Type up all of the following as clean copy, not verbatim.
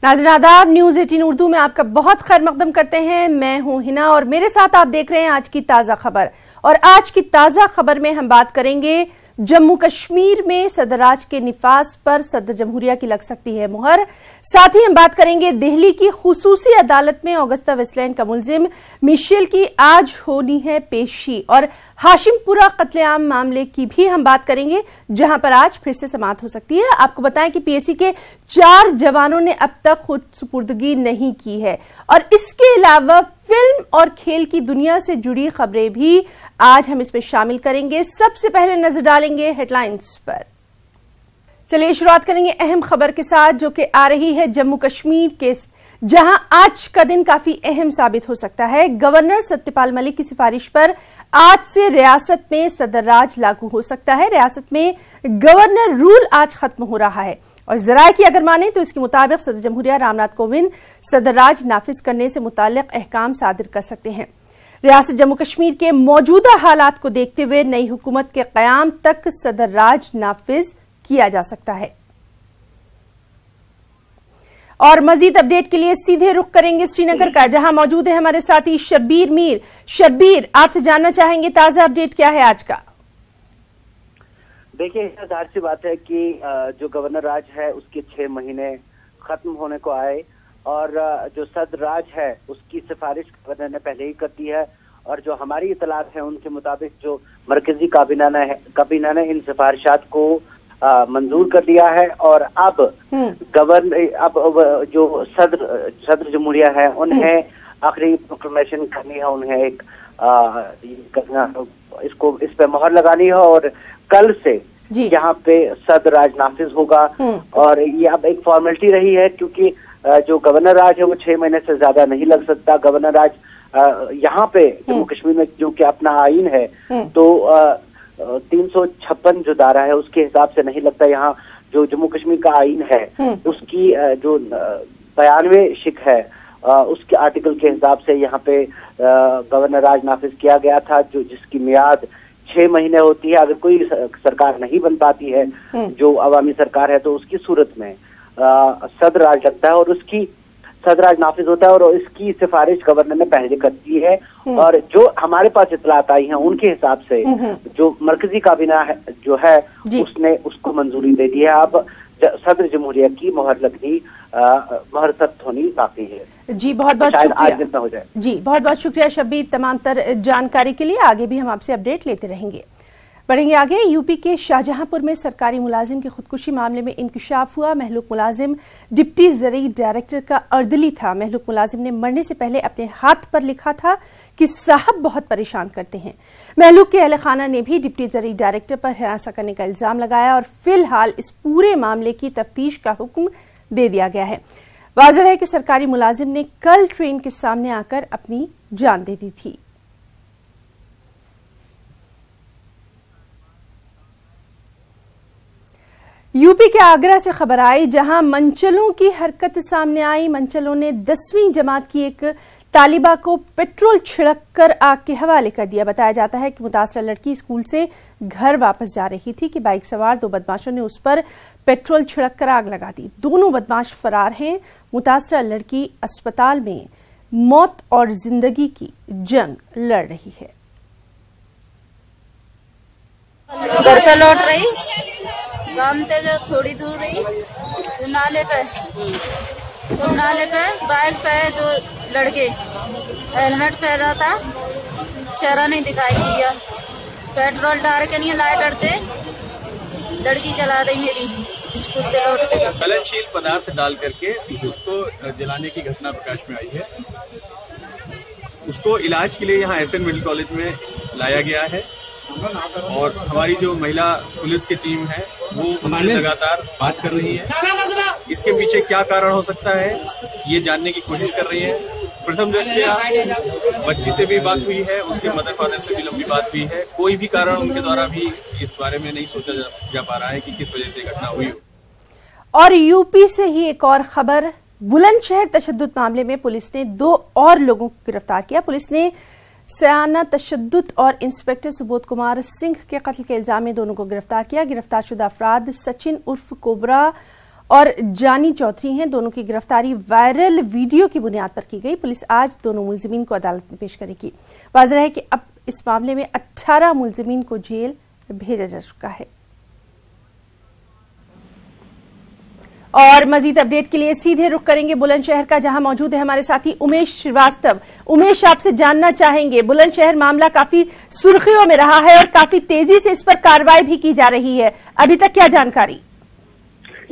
नाज़रीन आदाब, न्यूज़ 18 उर्दू में आपका बहुत खैर मकदम करते हैं। मैं हूं हिना और मेरे साथ आप देख रहे हैं आज की ताज़ा खबर। और आज की ताज़ा खबर में हम बात करेंगे जम्मू कश्मीर में सदराज के निफाज पर सदर जमहूरिया की लग सकती है मुहर। साथ ही हम बात करेंगे दिल्ली की खुसूसी अदालत में ऑगस्टा वेस्टलैंड का मुलजिम मिशेल की आज होनी है पेशी। और हाशिमपुरा कत्लेआम मामले की भी हम बात करेंगे, जहां पर आज फिर से समाअत हो सकती है। आपको बताएं कि पीएसी के 4 जवानों ने अब तक खुद सुपुर्दगी नहीं की है। और इसके अलावा फिल्म और खेल की दुनिया से जुड़ी खबरें भी आज हम इसमें शामिल करेंगे। सबसे पहले नजर डालेंगे हेडलाइंस पर। चलिए शुरुआत करेंगे अहम खबर के साथ, जो कि आ रही है जम्मू कश्मीर के, जहां आज का दिन काफी अहम साबित हो सकता है। गवर्नर सत्यपाल मलिक की सिफारिश पर आज से रियासत में सदरराज लागू हो सकता है। रियासत में गवर्नर रूल आज खत्म हो रहा है और जराये की अगर माने तो इसके मुताबिक सदर जमहूरिया रामनाथ कोविंद सदरराज नाफिज करने से मुताल्लिक अहकाम सादिर कर सकते हैं। रियासत जम्मू कश्मीर के मौजूदा हालात को देखते हुए नई हुकूमत के कयाम तक सदरराज नाफिज किया जा सकता है। और मजीद अपडेट के लिए सीधे रुख करेंगे श्रीनगर का, जहां मौजूद है हमारे साथी शब्बीर मीर। शब्बीर, आपसे जानना चाहेंगे ताजा अपडेट क्या है आज का? देखिए, जाहिर सी बात है कि जो गवर्नर राज है उसके 6 महीने खत्म होने को आए और जो सदर राज है उसकी सिफारिश गवर्नर ने पहले ही कर दी है। और जो हमारी इतलात है उनके मुताबिक जो मरकजी काबीना ने इन सिफारिशात को मंजूर कर दिया है। और अब गवर्नर जो सदर जमहूरिया है उन्हें आखिरी प्रोक्लेमेशन करनी है, उन्हें एक इस पे मोहर लगानी है और कल से यहाँ पे सदर राज नाफिज होगा। और ये अब एक फॉर्मेलिटी रही है क्योंकि जो गवर्नर राज है वो 6 महीने से ज्यादा नहीं लग सकता। गवर्नर राज यहाँ पे जम्मू कश्मीर में जो कि अपना आइन है तो 356 जो धारा है उसके हिसाब से नहीं लगता। यहाँ जो जम्मू कश्मीर का आइन है उसकी जो 92 शिक है उसके आर्टिकल के हिसाब से यहाँ पे गवर्नर राज नाफिज किया गया था, जो जिसकी मियाद 6 महीने होती है। अगर कोई सरकार नहीं बन पाती है जो अवामी सरकार है तो उसकी सूरत में सदर राज लगता है और उसकी सदर राज नाफिज होता है और इसकी सिफारिश गवर्नर ने पहले कर दी है। और जो हमारे पास इतलात आई हैं उनके हिसाब से जो मरकजी काबीना है जो है उसने उसको मंजूरी दे दी है। अब सदर जमहूरिया की मोहर लगनी मोहर सख्त होनी बाकी है। जी बहुत बहुत शुक्रिया। आज जितना हो जाए। जी बहुत बहुत शुक्रिया शब्बीर तमाम तर जानकारी के लिए। आगे भी हम आपसे अपडेट लेते रहेंगे। बढ़ेंगे आगे। यूपी के शाहजहांपुर में सरकारी मुलाजिम की खुदकुशी मामले में इंकशाफ हुआ। महलूक मुलाजिम डिप्टी ज़राई डायरेक्टर का अर्दली था। महलूक मुलाजिम ने मरने से पहले अपने हाथ पर लिखा था कि साहब बहुत परेशान करते हैं। महलूक के अहले खाना ने भी डिप्टी ज़राई डायरेक्टर पर हिरासा करने का इल्जाम लगाया और फिलहाल इस पूरे मामले की तफ्तीश का हुक्म दे दिया गया है। वाज़ेह है कि सरकारी मुलाजिम ने कल ट्रेन के सामने आकर अपनी जान दे दी थी। यूपी के आगरा से खबर आई, जहां मंचलों की हरकत सामने आई। मंचलों ने 10वीं जमात की एक तालिबा को पेट्रोल छिड़ककर आग के हवाले कर दिया। बताया जाता है कि मुतासरा लड़की स्कूल से घर वापस जा रही थी कि बाइक सवार 2 बदमाशों ने उस पर पेट्रोल छिड़ककर आग लगा दी। दोनों बदमाश फरार हैं। मुतासरा लड़की अस्पताल में मौत और जिंदगी की जंग लड़ रही है। घर पे लौट रही, गांव से जो थोड़ी दूर रही तो नाले पे बाइक पे 2 लड़के, हेलमेट पहना था, चेहरा नहीं दिखाई दिया, पेट्रोल डाल के नहीं लाइट अड़ते लड़की जला दी मेरी स्कूल से लौट के। ज्वलनशील पदार्थ डाल करके उसको जलाने की घटना प्रकाश में आई है। उसको इलाज के लिए यहाँ एसएन मेडिकल कॉलेज में लाया गया है और हमारी जो महिला पुलिस की टीम है वो उनसे लगातार बात कर रही है। इसके पीछे क्या कारण हो सकता है ये जानने की कोशिश कर रही है। प्रथम दृष्टया बच्ची से भी बात हुई है, उसके मदर फादर से भी लंबी बात हुई है। कोई भी कारण उनके द्वारा भी इस बारे में नहीं सोचा जा पा रहा है कि किस वजह से घटना हुई। और यूपी से ही एक और खबर, बुलंदशहर तशद्दुद मामले में पुलिस ने 2 और लोगों को गिरफ्तार किया। पुलिस ने सयाना तशद्दुद और इंस्पेक्टर सुबोध कुमार सिंह के कत्ल के इल्जाम में दोनों को गिरफ्तार किया। गिरफ्तारशुदा अफराद सचिन उर्फ कोबरा और जानी चौधरी हैं। दोनों की गिरफ्तारी वायरल वीडियो की बुनियाद पर की गई। पुलिस आज दोनों मुलजिमीन को अदालत में पेश करेगी। वाज़ेह है कि अब इस मामले में 18 मुलजिमीन को जेल भेजा जा चुका है। और मजीद अपडेट के लिए सीधे रुख करेंगे बुलंदशहर का, जहां मौजूद है हमारे साथी उमेश श्रीवास्तव। उमेश, आपसे जानना चाहेंगे, बुलंदशहर मामला काफी सुर्खियों में रहा है और काफी तेजी से इस पर कार्रवाई भी की जा रही है, अभी तक क्या जानकारी?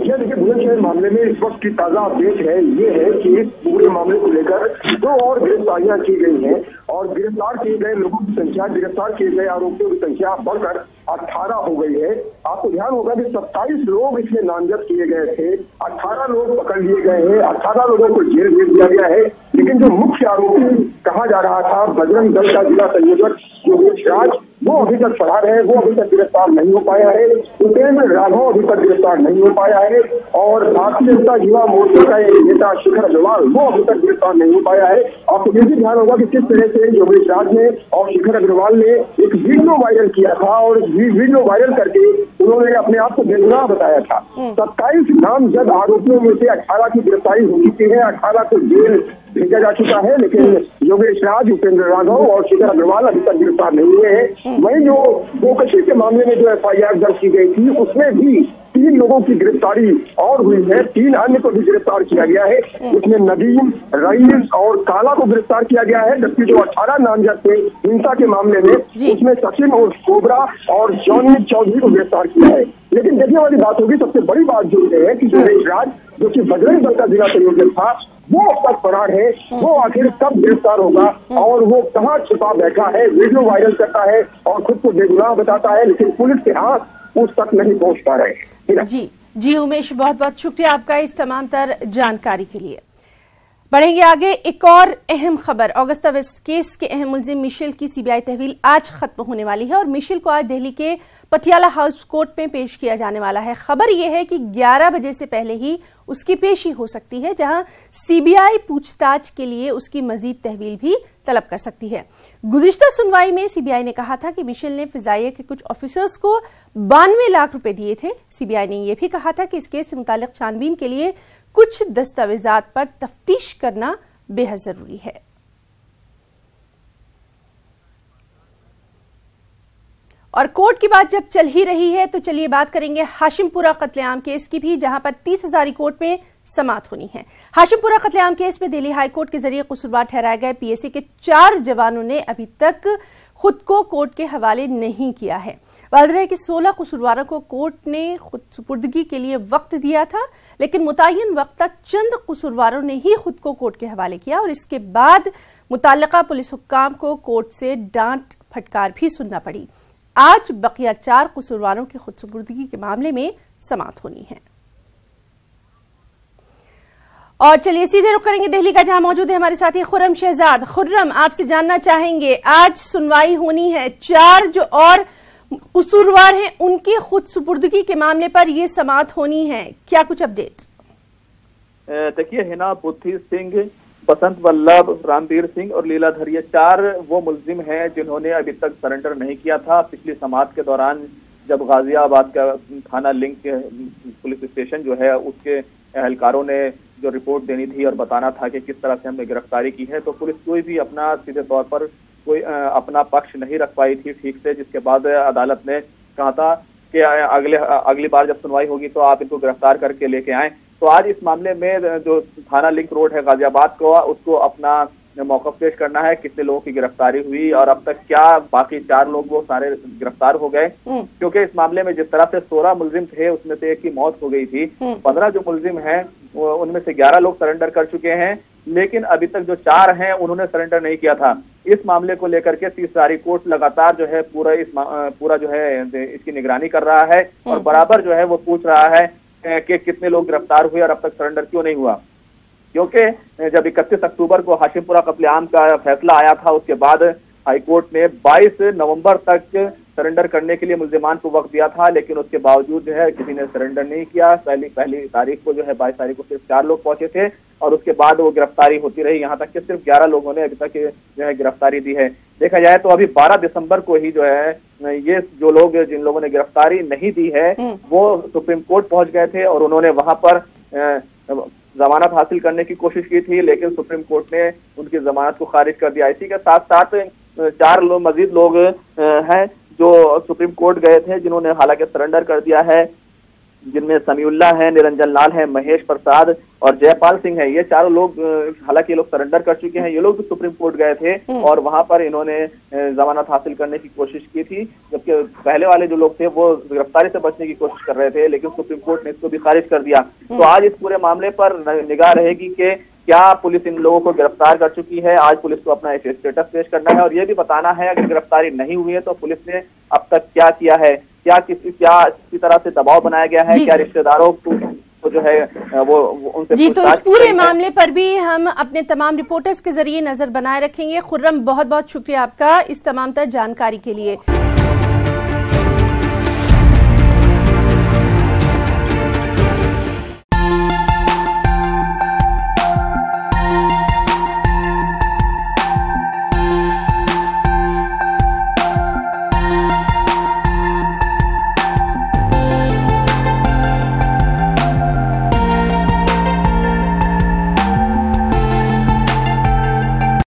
यह देखिए, बुलंदशहर मामले में इस वक्त की ताजा अपडेट ये है कि इस पूरे मामले को लेकर 2 और गिरफ्तारियां की गई हैं और गिरफ्तार किए गए लोगों की संख्या, गिरफ्तार किए गए आरोपियों की संख्या बढ़कर 18 हो गई है। आपको ध्यान होगा कि 27 लोग इसमें नामजद किए गए थे, 18 लोग पकड़ लिए गए हैं, 18 लोगों को जेल भेज दिया गया है। लेकिन जो मुख्य आरोपी कहा जा रहा था, बजरंग दल का जिला संयोजक योगेश राज, वो अभी तक फरार है, वो अभी तक गिरफ्तार नहीं हो पाया है। उपेंद्र राघव अभी तक गिरफ्तार नहीं हो पाया है और भारतीय जनता युवा मोर्चा का एक नेता शिखर अग्रवाल, वो अभी तक गिरफ्तार नहीं हो पाया है। आपको ये भी ध्यान होगा कि किस तरह से योगेश राज ने और शिखर अग्रवाल ने एक वीडियो वायरल किया था और वीडियो वायरल करके उन्होंने अपने आप को बेगुनाह बताया था। 27 नामजद आरोपियों में से 18 की गिरफ्तारी हो चुकी है, 18 को जेल भेजा जा चुका है, लेकिन योगेश राज, उपेंद्र राघव और शिखर अग्रवाल अभी तक गिरफ्तार नहीं हुए हैं। वहीं जो गोकशी के मामले में जो FIR दर्ज की गई थी, उसमें भी 3 लोगों की गिरफ्तारी और हुई है, 3 अन्य को भी गिरफ्तार किया गया है। उसमें नदीम, रईस और काला को गिरफ्तार किया गया है, जबकि जो 18 नामजद थे हिंसा के मामले में, उसमें सचिन और कोबरा और जॉनी चौधरी को गिरफ्तार किया है। लेकिन देखने वाली बात होगी, सबसे बड़ी बात जो है कि योगेश राज, जो कि बजरंग दल का जिला संयोजक था, वो अब तक फरार है। वो आखिर कब गिरफ्तार होगा और वो कहाँ छिपा बैठा है? वीडियो वायरल करता है और खुद को बेगुनाह बताता है, लेकिन पुलिस के हाथ उस तक नहीं पहुंच पा रहे। जी उमेश, बहुत बहुत शुक्रिया आपका इस तमाम तर जानकारी के लिए। बढ़ेंगे आगे। एक और अहम खबर, ऑगस्टा वेस्ट केस के अहम मुलजिम मिशेल की CBI तहवील आज खत्म होने वाली है और मिशेल को आज दिल्ली के पटियाला हाउस कोर्ट में पेश किया जाने वाला है। खबर यह है कि 11 बजे से पहले ही उसकी पेशी हो सकती है, जहां CBI पूछताछ के लिए उसकी मजीद तहवील भी तलब कर सकती है। गुज़िश्ता सुनवाई में CBI ने कहा था कि मिशेल ने फिजाइया के कुछ ऑफिसर्स को 92 लाख रुपए दिए थे। CBI ने यह भी कहा था कि इस केस से मुताल्लिक छानबीन के लिए कुछ दस्तावेजात पर तफ्तीश करना बेहद जरूरी है। और कोर्ट की बात जब चल ही रही है तो चलिए बात करेंगे हाशिमपुरा कत्लेआम केस की भी, जहां पर 30 हजारी कोर्ट में समाअत होनी है। हाशिमपुरा कत्लेआम केस में दिल्ली हाईकोर्ट के जरिए कसूरवार ठहराए गए PSA के 4 जवानों ने अभी तक खुद को कोर्ट के हवाले नहीं किया है। वाज़ेह है कि 16 कसूरवारों को कोर्ट ने खुद सुपुर्दगी के लिए वक्त दिया था, लेकिन मुतय्यन वक्त तक चंद कसूरवारों ने ही खुद को कोर्ट के हवाले किया और इसके बाद मुतल्लिका पुलिस हुक्काम को कोर्ट से डांट फटकार भी सुनना पड़ी। आज बकिया 4 कसूरवारों की खुद सुपुर्दगी के मामले में समाअत होनी है। और चलिए सीधे रुक करेंगे दिल्ली का, जहां मौजूद है हमारे साथी खुर्रम शहजाद। खुर्रम, आपसे जानना चाहेंगे, आज सुनवाई होनी है, 4 जो और कसूरवार हैं उनकी खुद सुपुर्दगी के मामले पर यह समाअत होनी है, क्या कुछ अपडेट? देखिए, हिना बुद्धि सिंह, बसंत वल्लभ, रामवीर सिंह और लीलाधर, ये 4 वो मुलजिम हैं जिन्होंने अभी तक सरेंडर नहीं किया था। पिछली समाअत के दौरान जब गाजियाबाद का थाना लिंक पुलिस स्टेशन जो है, उसके एहलकारों ने जो रिपोर्ट देनी थी और बताना था कि किस तरह से हमने गिरफ्तारी की है, तो पुलिस कोई भी अपना सीधे तौर पर कोई अपना पक्ष नहीं रख पाई थी ठीक से, जिसके बाद अदालत ने कहा था कि अगली बार जब सुनवाई होगी तो आप इनको गिरफ्तार करके लेके आएं। तो आज इस मामले में जो थाना लिंक रोड है गाजियाबाद को, उसको अपना मौक़िफ़ पेश करना है, कितने लोगों की गिरफ्तारी हुई और अब तक क्या बाकी 4 लोग वो सारे गिरफ्तार हो गए, क्योंकि इस मामले में जिस तरह से 16 मुलजिम थे उसमें से 1 की मौत हो गई थी। 15 जो मुलजिम हैं उनमें से 11 लोग सरेंडर कर चुके हैं, लेकिन अभी तक जो 4 हैं उन्होंने सरेंडर नहीं किया था। इस मामले को लेकर के 30 हजारी कोर्ट लगातार जो है पूरा जो है इसकी निगरानी कर रहा है और बराबर जो है वो पूछ रहा है कि कितने लोग गिरफ्तार हुए और अब तक सरेंडर क्यों नहीं हुआ, क्योंकि जब 31 अक्टूबर को हाशिमपुरा कत्लेआम का फैसला आया था, उसके बाद हाईकोर्ट ने 22 नवंबर तक सरेंडर करने के लिए मुल्जिमान को वक्त दिया था, लेकिन उसके बावजूद जो है किसी ने सरेंडर नहीं किया। पहली तारीख को जो है 22 तारीख को सिर्फ 4 लोग पहुंचे थे और उसके बाद वो गिरफ्तारी होती रही, यहाँ तक कि सिर्फ 11 लोगों ने अभी तक जो है गिरफ्तारी दी है। देखा जाए तो अभी 12 दिसंबर को ही जो है ये जो लोग जिन लोगों ने गिरफ्तारी नहीं दी है वो सुप्रीम कोर्ट पहुंच गए थे और उन्होंने वहां पर जमानत हासिल करने की कोशिश की थी, लेकिन सुप्रीम कोर्ट ने उनकी जमानत को खारिज कर दिया। इसी के साथ साथ 4 मजीद लोग हैं जो सुप्रीम कोर्ट गए थे, जिन्होंने हालांकि सरेंडर कर दिया है, जिनमें समीउल्लाह है, निरंजन लाल है, महेश प्रसाद और जयपाल सिंह है। ये 4 लोग हालांकि ये लोग सरेंडर कर चुके हैं। ये लोग भी सुप्रीम कोर्ट गए थे और वहां पर इन्होंने जमानत हासिल करने की कोशिश की थी, जबकि पहले वाले जो लोग थे वो गिरफ्तारी से बचने की कोशिश कर रहे थे, लेकिन सुप्रीम कोर्ट ने इसको भी खारिज कर दिया। तो आज इस पूरे मामले पर निगाह रहेगी कि क्या पुलिस इन लोगों को गिरफ्तार कर चुकी है। आज पुलिस को अपना स्टेटस पेश करना है और ये भी बताना है अगर गिरफ्तारी नहीं हुई है तो पुलिस ने अब तक क्या किया है, क्या किसी तरह से दबाव बनाया गया है, क्या रिश्तेदारों को जो है वो उनसे जी। तो इस पूरे मामले पर भी हम अपने तमाम रिपोर्टर्स के जरिए नजर बनाए रखेंगे। खुर्रम, बहुत बहुत शुक्रिया आपका इस तमाम तर जानकारी के लिए।